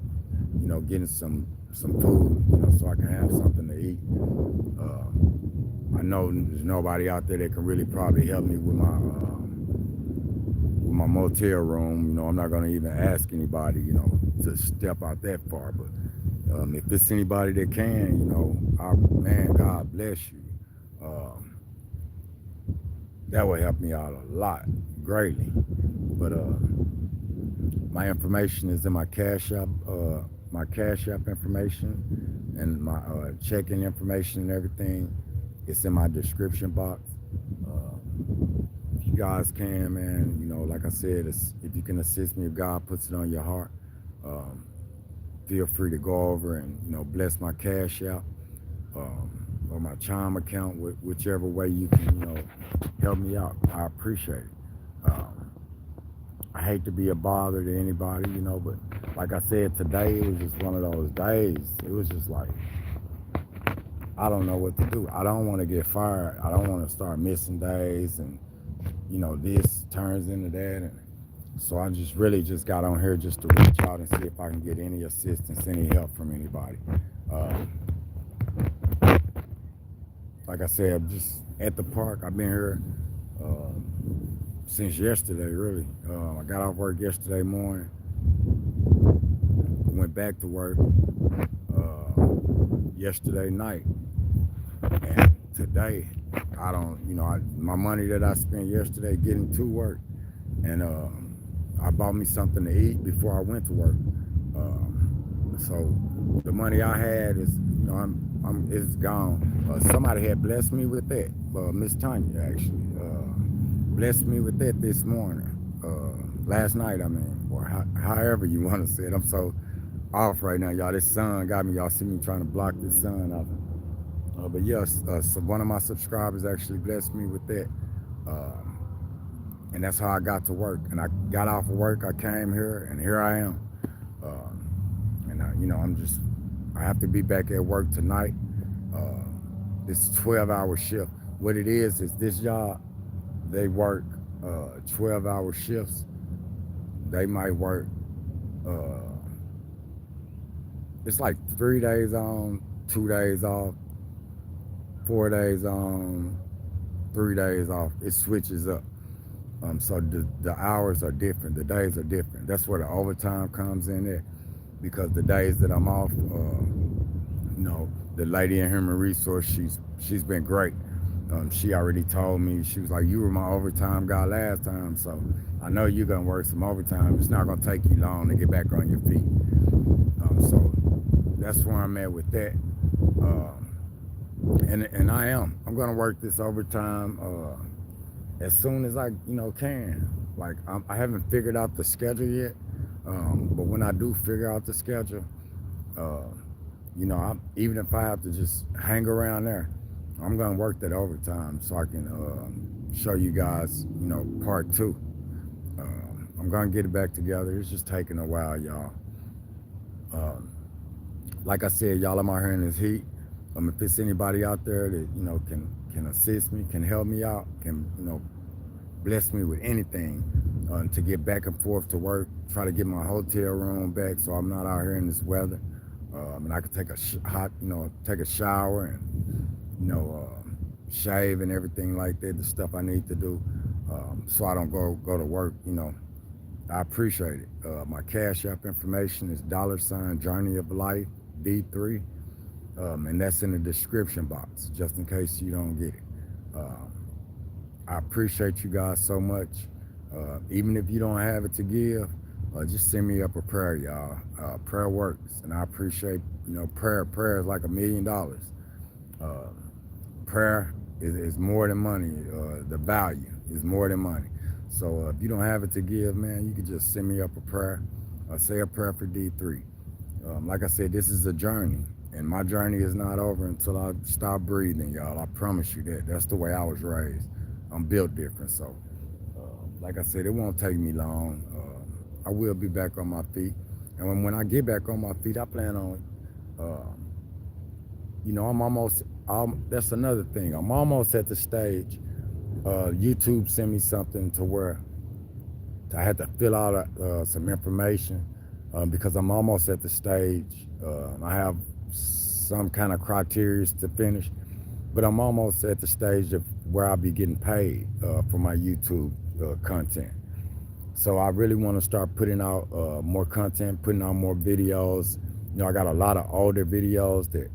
getting some food, so I can have something to eat. I know there's nobody out there that can really probably help me with my motel room. I'm not gonna even ask anybody, to step out that far. But if it's anybody that can, man, God bless you. That would help me out a lot, greatly. But my information is in my Cash App, information, and my checking information and everything. It's in my description box. Uh, if you guys can, man, like I said, if you can assist me, if God puts it on your heart, um, feel free to go over and bless my Cash App, or my Chime account, whichever way you can help me out. I appreciate it. Um, I hate to be a bother to anybody, but like I said, today it was just one of those days. It was just like, I don't know what to do. I don't want to get fired. I don't want to start missing days, and this turns into that. And So I just really just got on here just to reach out and see if I can get any assistance, any help from anybody. Um, like I said, I'm just at the park. I've been here since yesterday, really. I got off work yesterday morning, went back to work yesterday night, and today my money that I spent yesterday getting to work, and I bought me something to eat before I went to work. So the money I had is, it's gone. Somebody had blessed me with that. Miss Tanya actually blessed me with that this morning, last night. I mean, or however you want to say it. I'm so off right now, y'all. This sun got me. Y'all see me trying to block this sun out. But yes, so one of my subscribers actually blessed me with that. Um, and that's how I got to work. And I got off of work, I came here, and here I am. And I have to be back at work tonight. Uh, it's 12-hour shift. What it is this job, they work 12-hour shifts. They might work, uh, it's like 3 days on, 2 days off, 4 days on, 3 days off. It switches up. So the hours are different. The days are different. That's where the overtime comes in there, because the days that I'm off, the lady in human resource, she's been great. She already told me, she was like, you were my overtime guy last time, so I know you're gonna work some overtime. It's not gonna take you long to get back on your feet. So that's where I'm at with that. Um, and I'm gonna work this overtime as soon as I can. Like I haven't figured out the schedule yet, but when I do figure out the schedule, uh, even if I have to just hang around there, I'm gonna work that overtime so I can show you guys, part two. I'm gonna get it back together. It's just taking a while, y'all. Um, like I said, y'all, I'm out here in this heat. If it's anybody out there that can assist me, can help me out, can bless me with anything to get back and forth to work, try to get my hotel room back so I'm not out here in this weather, and I can take a take a shower and shave and everything like that, the stuff I need to do, so I don't go to work. I appreciate it. My Cash App information is $Journey of Life D3, and that's in the description box, just in case you don't get it. Um, I appreciate you guys so much. Even if you don't have it to give, just send me up a prayer, y'all. Prayer works, and I appreciate, prayer. Prayer is like $1,000,000. Uh, Prayer is more than money. The value is more than money. So if you don't have it to give, man, you can just send me up a prayer. Say a prayer for D3. Like I said, this is a journey, and my journey is not over until I stop breathing, y'all. I promise you that. That's the way I was raised. I'm built different, so like I said, it won't take me long. I will be back on my feet, and when I get back on my feet, I plan on, uh, I'm almost. That's another thing. I'm almost at the stage. YouTube sent me something to where I had to fill out some information, because I'm almost at the stage. I have some kind of criteria to finish, but I'm almost at the stage of where I'll be getting paid for my YouTube content. So I really want to start putting out more content, putting out more videos. I got a lot of older videos that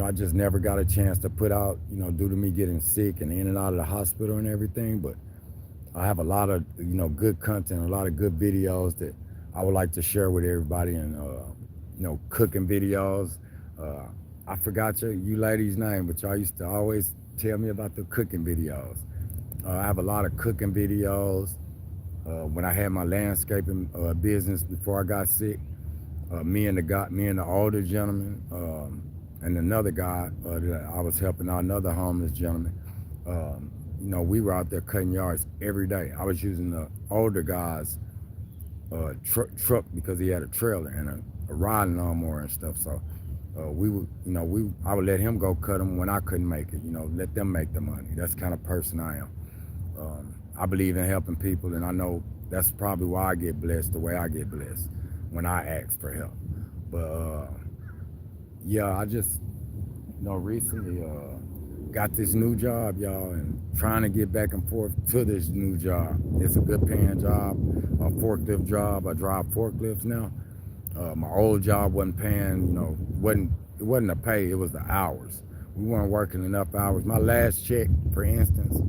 I just never got a chance to put out, due to me getting sick and in and out of the hospital and everything. But I have a lot of, good content, a lot of good videos that I would like to share with everybody. And, cooking videos. Uh, I forgot you ladies' name, but y'all used to always tell me about the cooking videos. I have a lot of cooking videos. When I had my landscaping business before I got sick, me and the older gentleman, and another guy that I was helping out, another homeless gentleman. We were out there cutting yards every day. I was using the older guy's truck because he had a trailer and a riding lawnmower and stuff. So we would, I would let him go cut them when I couldn't make it. Let them make the money. That's the kind of person I am. I believe in helping people, and I know that's probably why I get blessed the way I get blessed when I ask for help. But yeah, I just recently got this new job, y'all, and trying to get back and forth to this new job. It's a good paying job, a forklift job. I drive forklifts now. My old job wasn't paying, it wasn't the pay, it was the hours. We weren't working enough hours. My last check, for instance,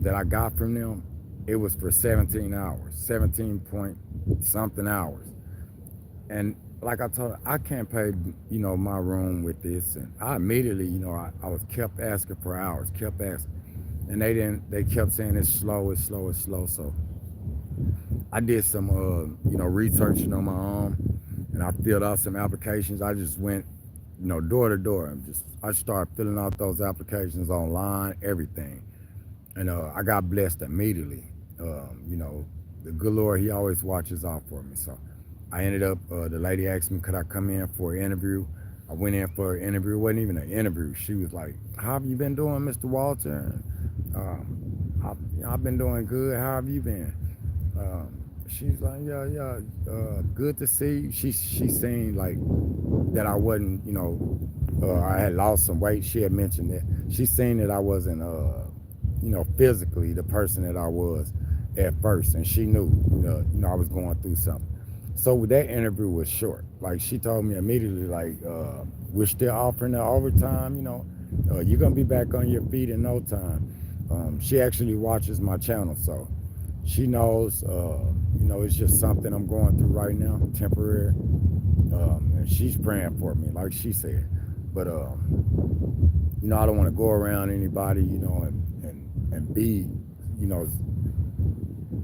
that I got from them, it was for 17 hours, 17 point something hours. And like I told her, I can't pay, my room with this. And I immediately, I was kept asking for hours, kept asking. And they kept saying it's slow, it's slow, it's slow. So I did some, researching on my own, and I filled out some applications. I just went, door to door, and I started filling out those applications online, everything, and I got blessed immediately. The good Lord, He always watches out for me. So I ended up. The lady asked me, could I come in for an interview? I went in for an interview. It wasn't even an interview. She was like, "How have you been doing, Mr. Walter?" I've been doing good. How have you been? She's like, yeah, yeah, good to see you. She seen like that I wasn't, I had lost some weight. She had mentioned that. She seen that I wasn't, physically the person that I was at first, and she knew, I was going through something. So that interview was short. Like she told me immediately, like, we're still offering the overtime. You're gonna be back on your feet in no time. She actually watches my channel, so she knows, it's just something I'm going through right now, temporary. And she's praying for me, like she said. But, I don't want to go around anybody, and be, you know,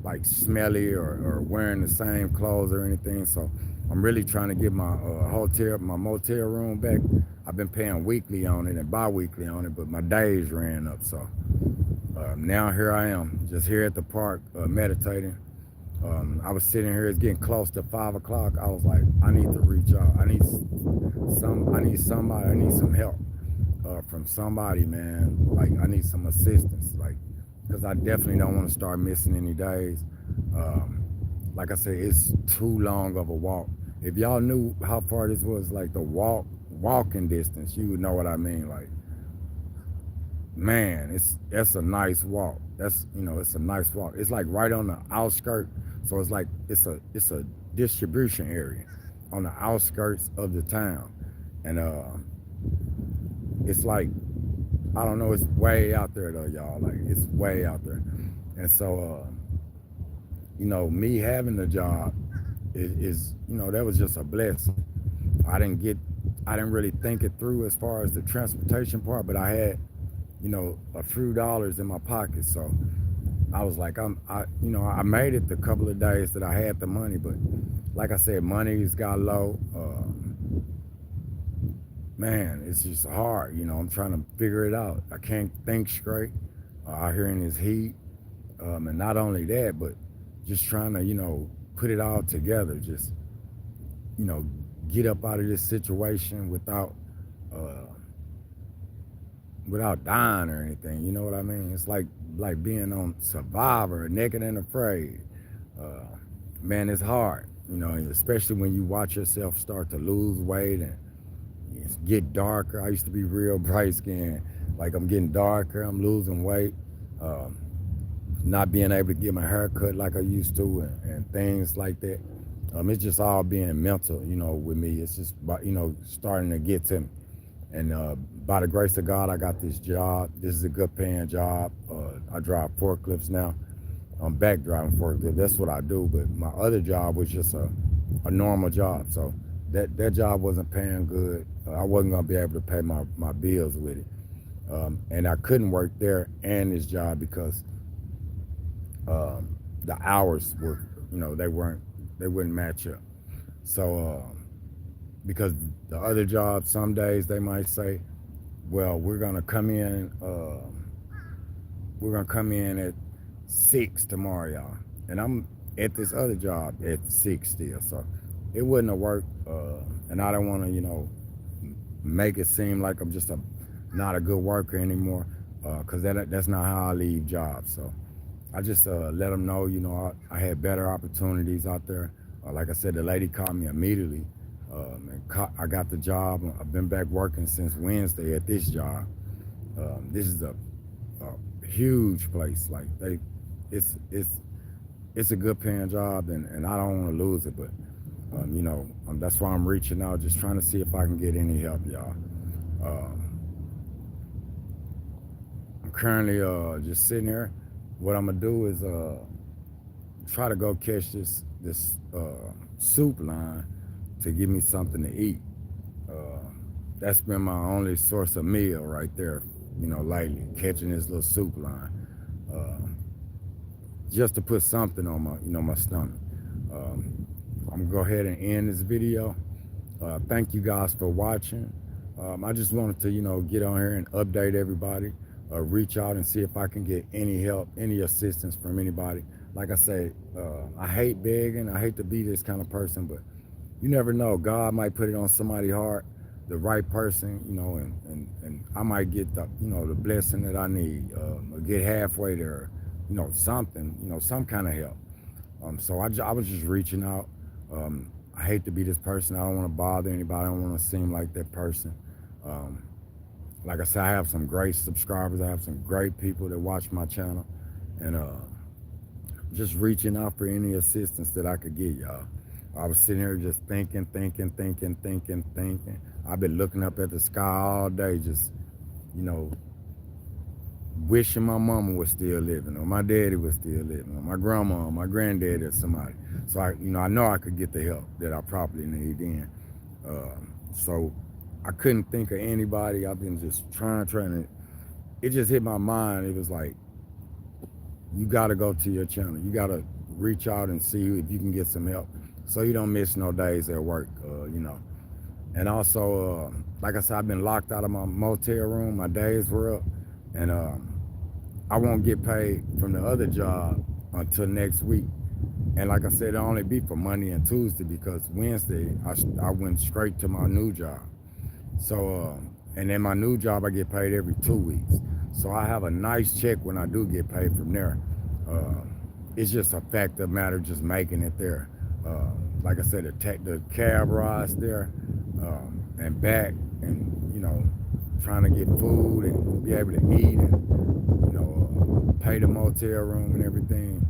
like smelly or wearing the same clothes or anything. So I'm really trying to get my my motel room back. I've been paying weekly on it and bi-weekly on it, but my days ran up. So now here I am, just here at the park meditating. I was sitting here. It's getting close to 5 o'clock. I was like, I need to reach out. I need somebody. I need some help from somebody, man. Like I need some assistance, like because I definitely don't want to start missing any days. Um, like I said, it's too long of a walk. If y'all knew how far this was, like the walking distance, you would know what I mean. Like, man, that's a nice walk. It's a nice walk. It's like right on the outskirt, so it's like it's a distribution area on the outskirts of the town, and it's like I don't know, it's way out there though, y'all. Like it's way out there, and so me having the job is that was just a blessing. I didn't get, I didn't really think it through as far as the transportation part, but I had a few dollars in my pocket, so I was like, I made it the couple of days that I had the money, but like I said, money's got low. Man, it's just hard. I'm trying to figure it out. I can't think straight out here in this heat, and not only that, but just trying to put it all together. Just you know get up out of this situation uh, without dying or anything. You know what I mean? It's like being on Survivor, Naked and Afraid. Uh, Man, it's hard. Especially when you watch yourself start to lose weight and get darker. I used to be real bright skinned. Like I'm getting darker. I'm losing weight. Um, Not being able to get my hair cut like I used to, and things like that. It's just all being mental, with me. It's just, starting to get to me. And by the grace of God, I got this job. This is a good paying job. I drive forklifts now. I'm back driving forklifts. That's what I do. But my other job was just a normal job. So that job wasn't paying good. I wasn't going to be able to pay my bills with it. And I couldn't work there and this job because the hours were, they wouldn't match up. So, because the other jobs, some days they might say, well, we're gonna come in at 6 tomorrow, y'all. And I'm at this other job at 6 still. So it wouldn't have worked. And I don't want to, make it seem like I'm just not a good worker anymore. because that's not how I leave jobs. So I just let them know, I had better opportunities out there. Like I said, the lady called me immediately, and I got the job. I've been back working since Wednesday at this job. This is a huge place. Like it's it's it's a good paying job, and I don't want to lose it. But that's why I'm reaching out, just trying to see if I can get any help, y'all. Um, I'm currently just sitting here. What I'm gonna do is try to go catch this soup line to give me something to eat. Uh, that's been my only source of meal right there. Lately catching this little soup line, uh, just to put something on my stomach. Um, I'm gonna go ahead and end this video. Thank you guys for watching. I just wanted to, get on here and update everybody, reach out and see if I can get any help, any assistance from anybody. Like I say, I hate begging. I hate to be this kind of person, but you never know. God might put it on somebody's heart, the right person, and I might get the blessing that I need, or get halfway there, something, some kind of help. So I was just reaching out. I hate to be this person. I don't want to bother anybody. I don't want to seem like that person. Um, like I said, I have some great subscribers. I have some great people that watch my channel, and just reaching out for any assistance that I could get, y'all. I was sitting here just thinking. I've been looking up at the sky all day, just you know, wishing my mama was still living, or my daddy was still living, or my grandma, or my granddaddy, or somebody. So I know I could get the help that I probably need then. So I couldn't think of anybody. I've been just trying to. It just hit my mind. It was like, you got to go to your channel. You got to reach out and see if you can get some help, so you don't miss no days at work. And also, like I said, I've been locked out of my motel room. My days were up, and I won't get paid from the other job until next week. And like I said, it'll only be for Monday and Tuesday, because Wednesday I went straight to my new job. So, and then my new job, I get paid every 2 weeks. So I have a nice check when I do get paid from there. Uh, it's just a fact of the matter, just making it there. Like I said, the cab rides there, and back, and trying to get food and be able to eat, and pay the motel room and everything.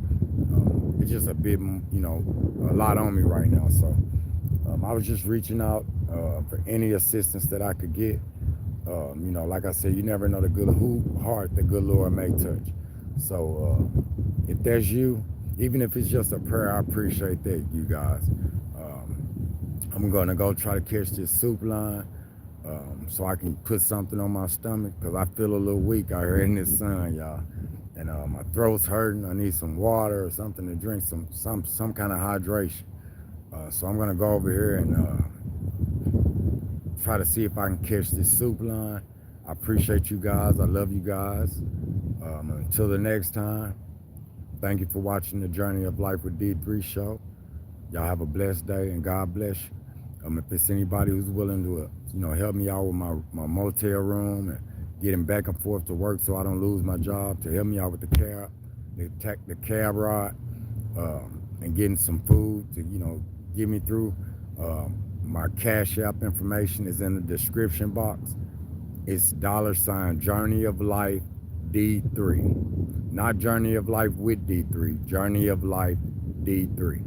It's just a bit, a lot on me right now. So I was just reaching out for any assistance that I could get. Like I said, you never know the good heart the good Lord may touch. So if that's you, even if it's just a prayer, I appreciate that, you guys. I'm gonna go try to catch this soup line, so I can put something on my stomach, because I feel a little weak out here in this sun, y'all. And my throat's hurting. I need some water or something to drink, some kind of hydration. So I'm gonna go over here and try to see if I can catch this soup line. I appreciate you guys. I love you guys. Until the next time, thank you for watching the Journey of Life with D3 show. Y'all have a blessed day, and God bless you. If it's anybody who's willing to, help me out with my motel room and getting back and forth to work so I don't lose my job, to help me out with the cab ride, and getting some food to, get me through. My Cash App information is in the description box. It's $ Journey of Life D3. Not Journey of Life with D3. Journey of Life D3.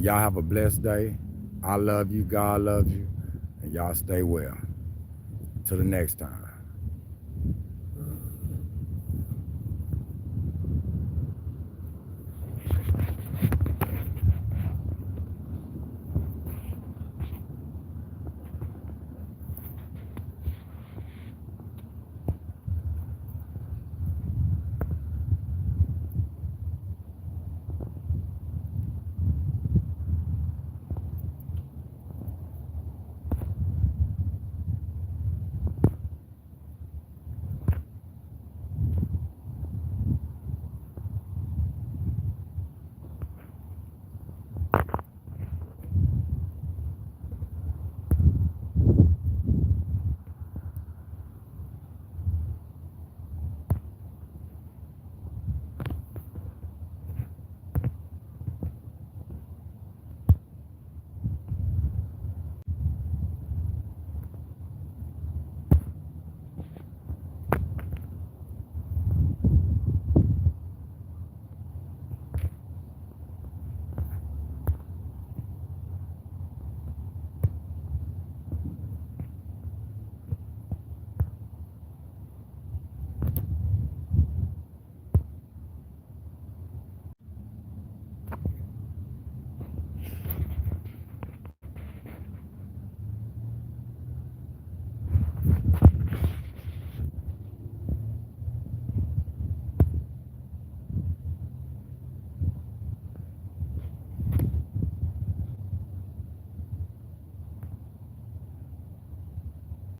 Y'all have a blessed day. I love you. God loves you. And y'all stay well. Till the next time.